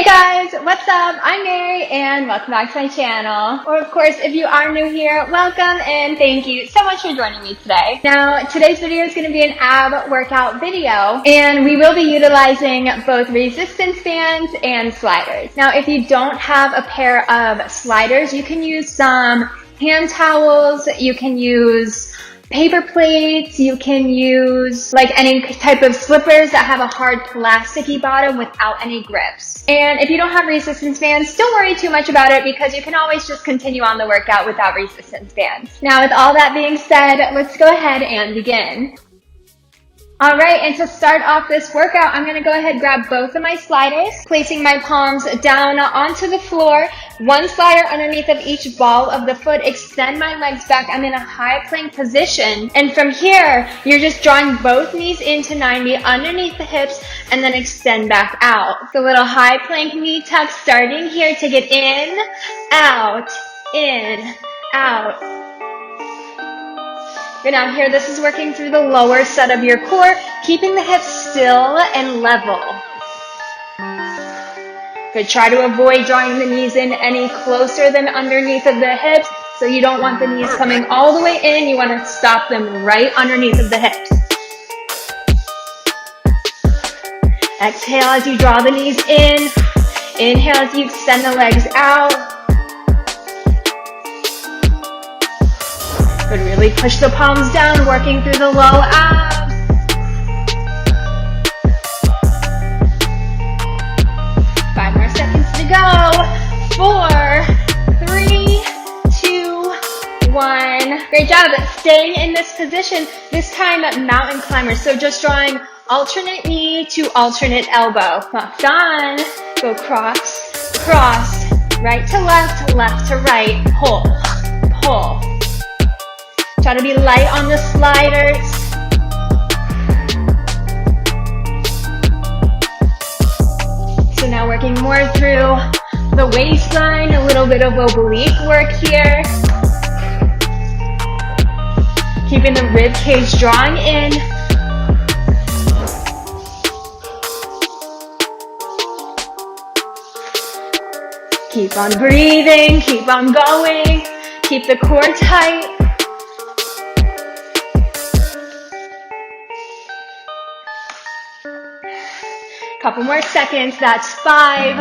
Hey guys, what's up? I'm Mary and welcome back to my channel. Or of course, if you are new here, welcome and thank you so much for joining me today. Now, today's video is going to be an ab workout video and we will be utilizing both resistance bands and sliders. Now, if you don't have a pair of sliders, you can use some hand towels, you can use paper plates, you can use like any type of slippers that have a hard plasticky bottom without any grips. And if you don't have resistance bands, don't worry too much about it because you can always just continue on the workout without resistance bands. Now with all that being said, let's go ahead and begin. Alright, and to start off this workout, I'm going to go ahead and grab both of my sliders, placing my palms down onto the floor, one slider underneath of each ball of the foot, extend my legs back. I'm in a high plank position, and from here, you're just drawing both knees into 90 underneath the hips, and then extend back out. The little high plank knee tuck starting here, take it in, out, Good, now here, this is working through the lower set of your core, keeping the hips still and level. Good, try to avoid drawing the knees in any closer than underneath of the hips, so you don't want the knees coming all the way in, you want to stop them right underneath of the hips. Exhale as you draw the knees in, inhale as you extend the legs out. Good, really push the palms down, working through the low abs. Five more seconds to go. 4, 3, 2, 1. Great job staying in this position. This time mountain climbers. So just drawing alternate knee to alternate elbow. Locked on. Go cross, cross, right to left, left to right. Pull, pull. Try to be light on the sliders. So now working more through the waistline, a little bit of oblique work here. Keeping the rib cage drawing in. Keep on breathing, keep on going. Keep the core tight. Couple more seconds. That's 5,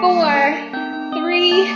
4, 3,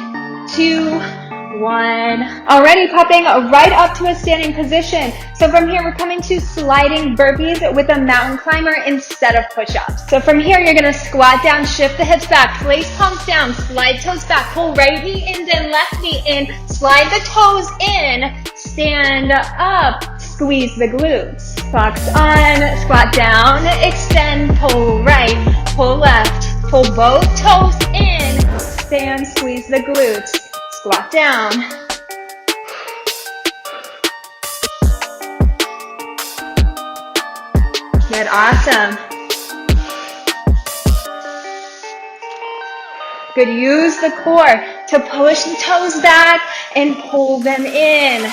2, 1. Already popping right up to a standing position. So from here, we're coming to sliding burpees with a mountain climber instead of push-ups. So from here, you're going to squat down, shift the hips back, place palms down, slide toes back, pull right knee in, then left knee in, slide the toes in, stand up, squeeze the glutes. Box on, squat down, extend, pull right, pull left, pull both toes in, stand, squeeze the glutes, squat down. Good, awesome. Good, use the core to push the toes back and pull them in.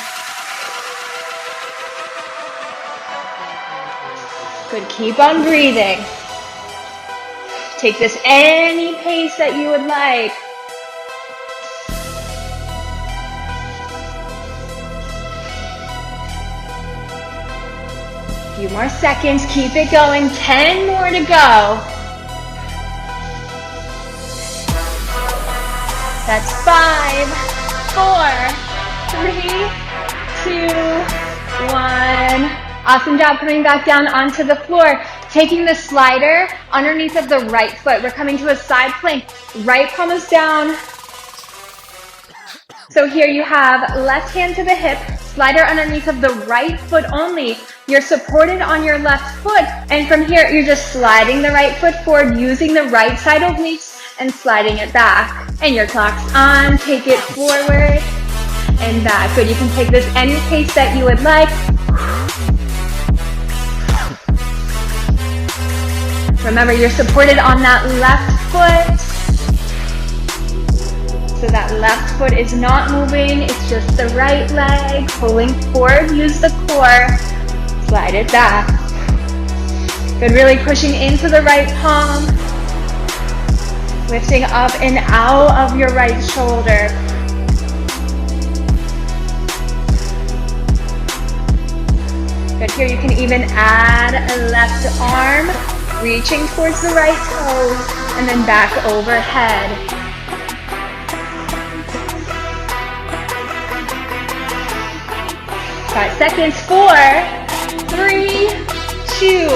Good, keep on breathing. Take this any pace that you would like. A few more seconds, keep it going, 10 more to go. That's 5, 4, 3, 2, 1. Awesome job coming back down onto the floor. Taking the slider underneath of the right foot. We're coming to a side plank. Right palm is down. So here you have left hand to the hip, slider underneath of the right foot only. You're supported on your left foot. And from here, you're just sliding the right foot forward, using the right side obliques and sliding it back. And your clock's on. Take it forward and back. Good. You can take this any pace that you would like. Remember, you're supported on that left foot. So that left foot is not moving, it's just the right leg pulling forward. Use the core, slide it back. Good, really pushing into the right palm. Lifting up and out of your right shoulder. Good. Here you can even add a left arm, reaching towards the right toes, and then back overhead. 5 seconds. 4, 3, 2,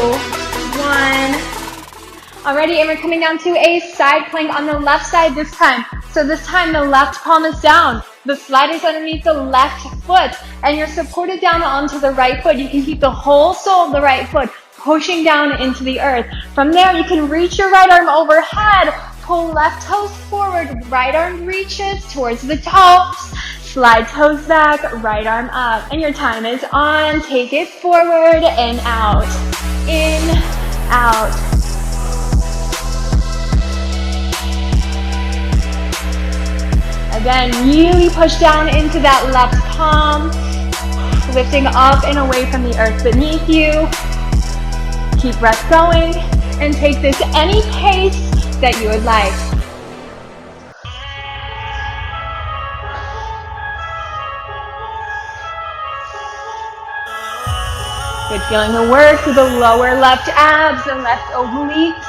1. Alrighty, and we're coming down to a side plank on the left side this time. So this time the left palm is down. The slide is underneath the left foot, and you're supported down onto the right foot. You can keep the whole sole of the right foot pushing down into the earth. From there, you can reach your right arm overhead, pull left toes forward, right arm reaches towards the toes, slide toes back, right arm up, and your time is on. Take it forward and out, in, out. Again, really push down into that left palm, lifting up and away from the earth beneath you. Keep breath going and take this any pace that you would like. Good, feeling the work through the lower left abs, the left obliques.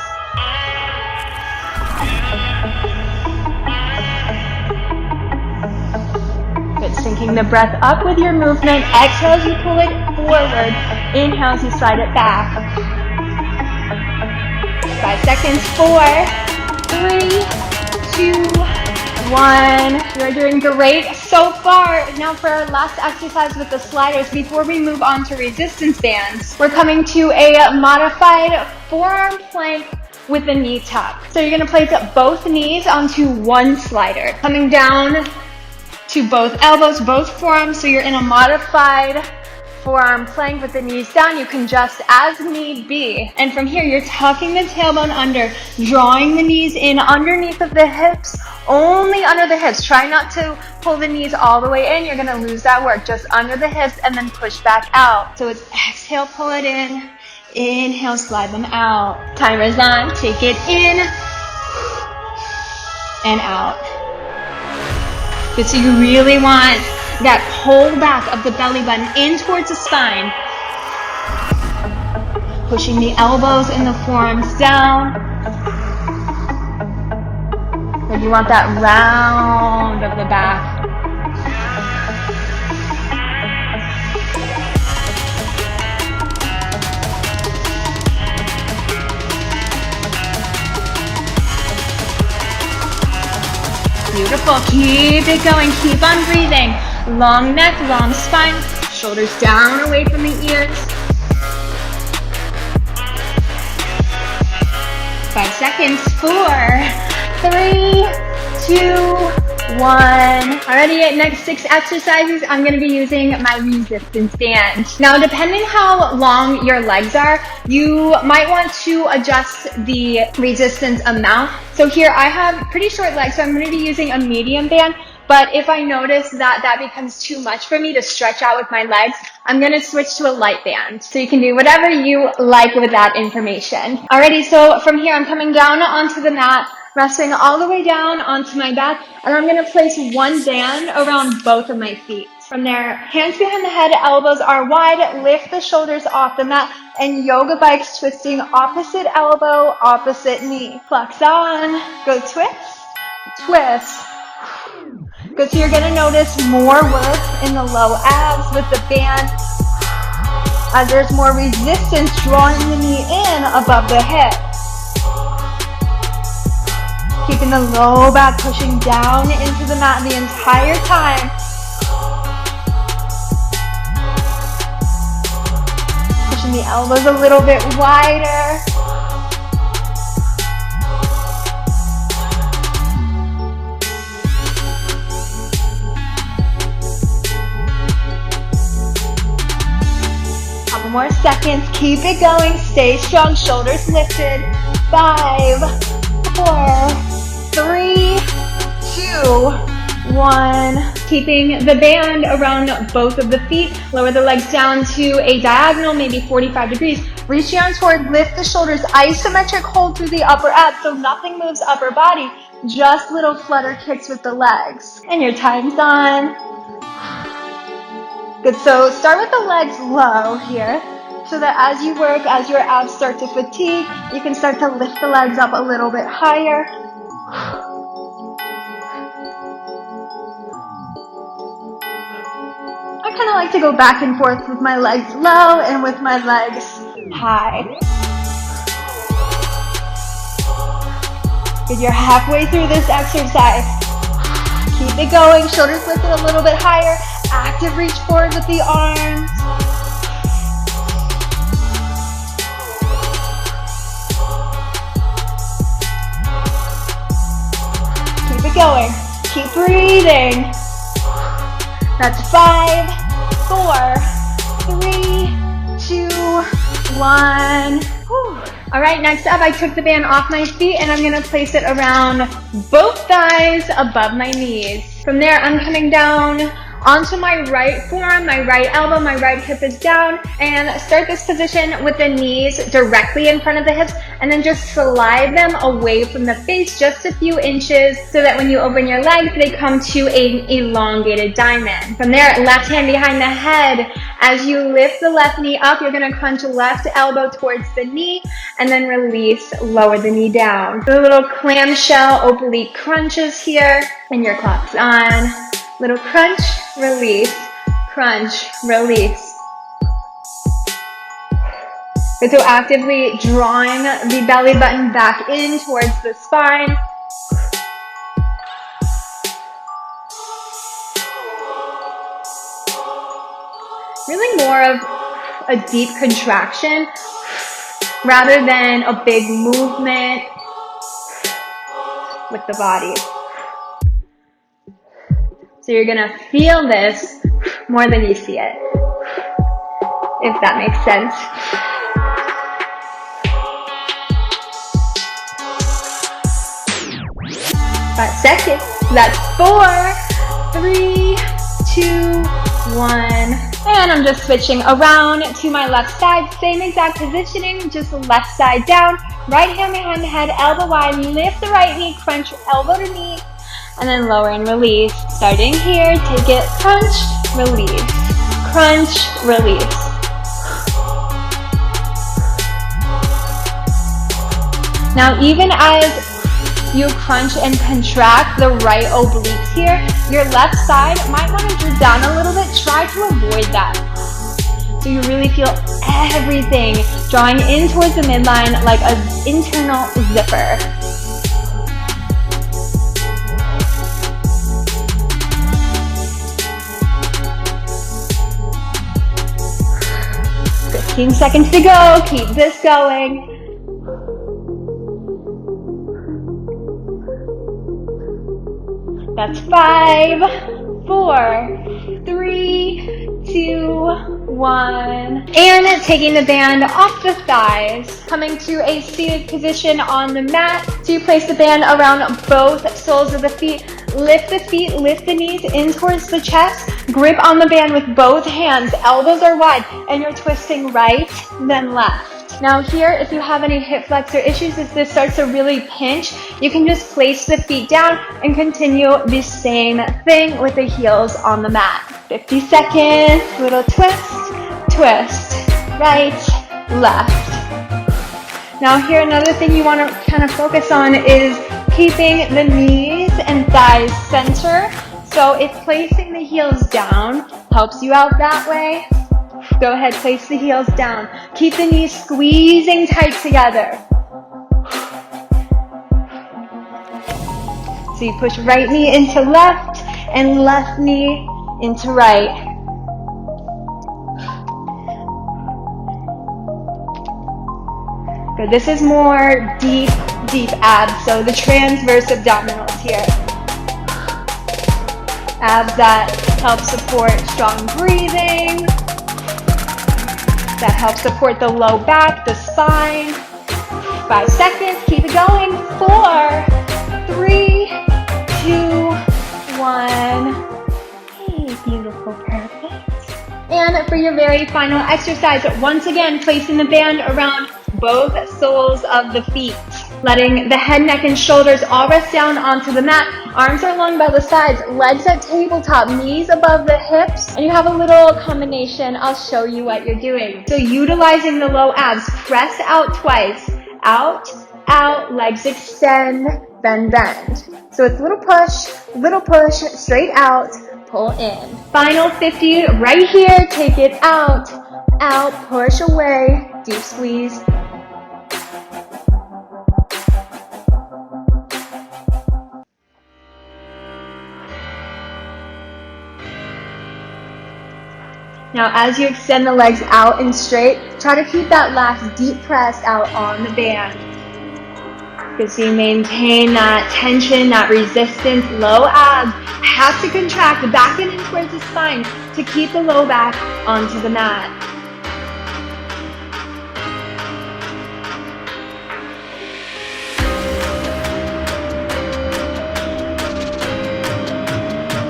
Syncing the breath up with your movement. Exhale as you pull it forward. Inhale as you slide it back. 5 seconds. 4, 3, 2, 1. You are doing great so far. Now for our last exercise with the sliders, before we move on to resistance bands, we're coming to a modified forearm plank with a knee tuck. So you're going to place both knees onto one slider, coming down to both elbows, both forearms, so you're in a modified forearm plank with the knees down. You can adjust as need be. And from here, you're tucking the tailbone under, drawing the knees in underneath of the hips, only under the hips. Try not to pull the knees all the way in. You're gonna lose that work. Just under the hips and then push back out. So it's exhale, pull it in. Inhale, slide them out. Timer's on. Take it in and out. Good, so you really want that pull back of the belly button in towards the spine. Pushing the elbows and the forearms down. Good, you want that round of the back. Beautiful. Keep it going. Keep on breathing. Long neck, long spine. Shoulders down away from the ears. 5 seconds. 4, 3, 2, 1. Alrighty, next 6 exercises, I'm going to be using my resistance band. Now, depending how long your legs are, you might want to adjust the resistance amount. So here I have pretty short legs, so I'm going to be using a medium band. But if I notice that that becomes too much for me to stretch out with my legs, I'm going to switch to a light band. So you can do whatever you like with that information. Alrighty, so from here I'm coming down onto the mat, resting all the way down onto my back, and I'm going to place one band around both of my feet. From there, hands behind the head, elbows are wide, lift the shoulders off the mat, and yoga bikes, twisting opposite elbow, opposite knee. Flex on, go twist, twist. Good, so you're going to notice more work in the low abs with the band as there's more resistance drawing the knee in above the hip. Keeping the low back pushing down into the mat the entire time. Pushing the elbows a little bit wider. Couple more seconds. Keep it going. Stay strong. Shoulders lifted. 5, 4, 3, 2, 1. Keeping the band around both of the feet. Lower the legs down to a diagonal, maybe 45 degrees. Reach your arms forward, lift the shoulders, isometric hold through the upper abs so nothing moves upper body, just little flutter kicks with the legs. And your time's on. Good, so start with the legs low here, so that as you work, as your abs start to fatigue, you can start to lift the legs up a little bit higher. I kind of like to go back and forth with my legs low and with my legs high. Good, you're halfway through this exercise. Keep it going, shoulders lifted a little bit higher. Active reach forward with the arms. Keep it going. Keep breathing. That's 5, 4, 3, 2, 1. Whew. All right, next up, I took the band off my feet and I'm gonna place it around both thighs above my knees. From there, I'm coming down onto my right forearm, my right elbow, my right hip is down, and start this position with the knees directly in front of the hips, and then just slide them away from the face just a few inches so that when you open your legs, they come to an elongated diamond. From there, left hand behind the head. As you lift the left knee up, you're gonna crunch left elbow towards the knee, and then release, lower the knee down. The little clamshell oblique crunches here, and your clock's on. Little crunch, release, crunch, release. Good, so actively drawing the belly button back in towards the spine. Really more of a deep contraction rather than a big movement with the body. So you're gonna feel this more than you see it, if that makes sense. Five seconds. That's 4, 3, 2, 1. And I'm just switching around to my left side. Same exact positioning, just left side down. Right hand behind the head, elbow wide. Lift the right knee, crunch elbow to knee. And then lower and release. Starting here, take it, crunch, release, crunch, release. Now even as you crunch and contract the right obliques here, your left side might want to droop down a little bit. Try to avoid that. So you really feel everything drawing in towards the midline like an internal zipper. Seconds to go. Keep this going. That's 5, 4, 3, 2, 1. And taking the band off the thighs, coming to a seated position on the mat. So you place the band around both soles of the feet. Lift the feet, lift the knees in towards the chest. Grip on the band with both hands. Elbows are wide, and you're twisting right, then left. Now here, if you have any hip flexor issues, if this starts to really pinch, you can just place the feet down and continue the same thing with the heels on the mat. 50 seconds, little twist, twist, right, left. Now here, another thing you want to kind of focus on is keeping the knees and thighs center. So if placing the heels down helps you out that way, go ahead, place the heels down. Keep the knees squeezing tight together. So you push right knee into left and left knee into right. Good. This is more deep abs, so the transverse abdominals here. Abs that help support strong breathing, that help support the low back, the spine. 5 seconds, keep it going. 4, 3, 2, 1. Hey, beautiful, perfect. And for your very final exercise, once again, placing the band around both soles of the feet. Letting the head, neck, and shoulders all rest down onto the mat. Arms are long by the sides, legs at tabletop, knees above the hips. And you have a little combination. I'll show you what you're doing. So utilizing the low abs, press out twice. Out, out, legs extend, then bend. So it's little push, straight out, pull in. Final 50 right here. Take it out, out, push away, deep squeeze. Now, as you extend the legs out and straight, try to keep that last deep press out on the band. Because you maintain that tension, that resistance, low abs have to contract back and in towards the spine to keep the low back onto the mat.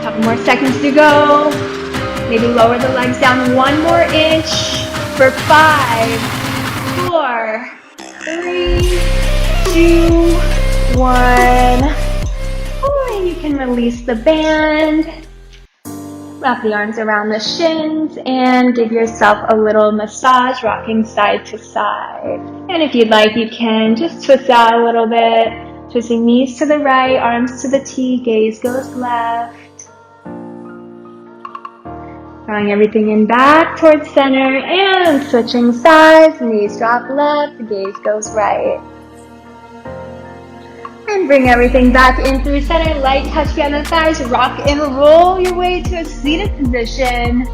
Couple more seconds to go. Maybe lower the legs down 1 more inch for 5, 4, 3, 2, 1. And you can release the band. Wrap the arms around the shins and give yourself a little massage, rocking side to side. And if you'd like, you can just twist out a little bit. Twisting knees to the right, arms to the T, gaze goes left. Drawing everything in back towards center and switching sides. Knees drop left, gaze goes right. And bring everything back in through center. Light touch behind the thighs. Rock and roll your way to a seated position.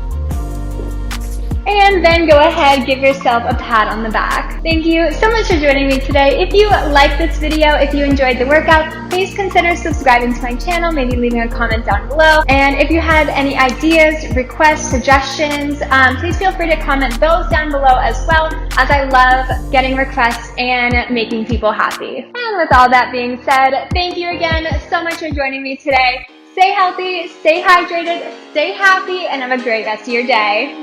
And then go ahead, give yourself a pat on the back. Thank you so much for joining me today. If you liked this video, if you enjoyed the workout, please consider subscribing to my channel, maybe leaving a comment down below. And if you had any ideas, requests, suggestions, please feel free to comment those down below as well, as I love getting requests and making people happy. And with all that being said, thank you again so much for joining me today. Stay healthy, stay hydrated, stay happy, and have a great rest of your day.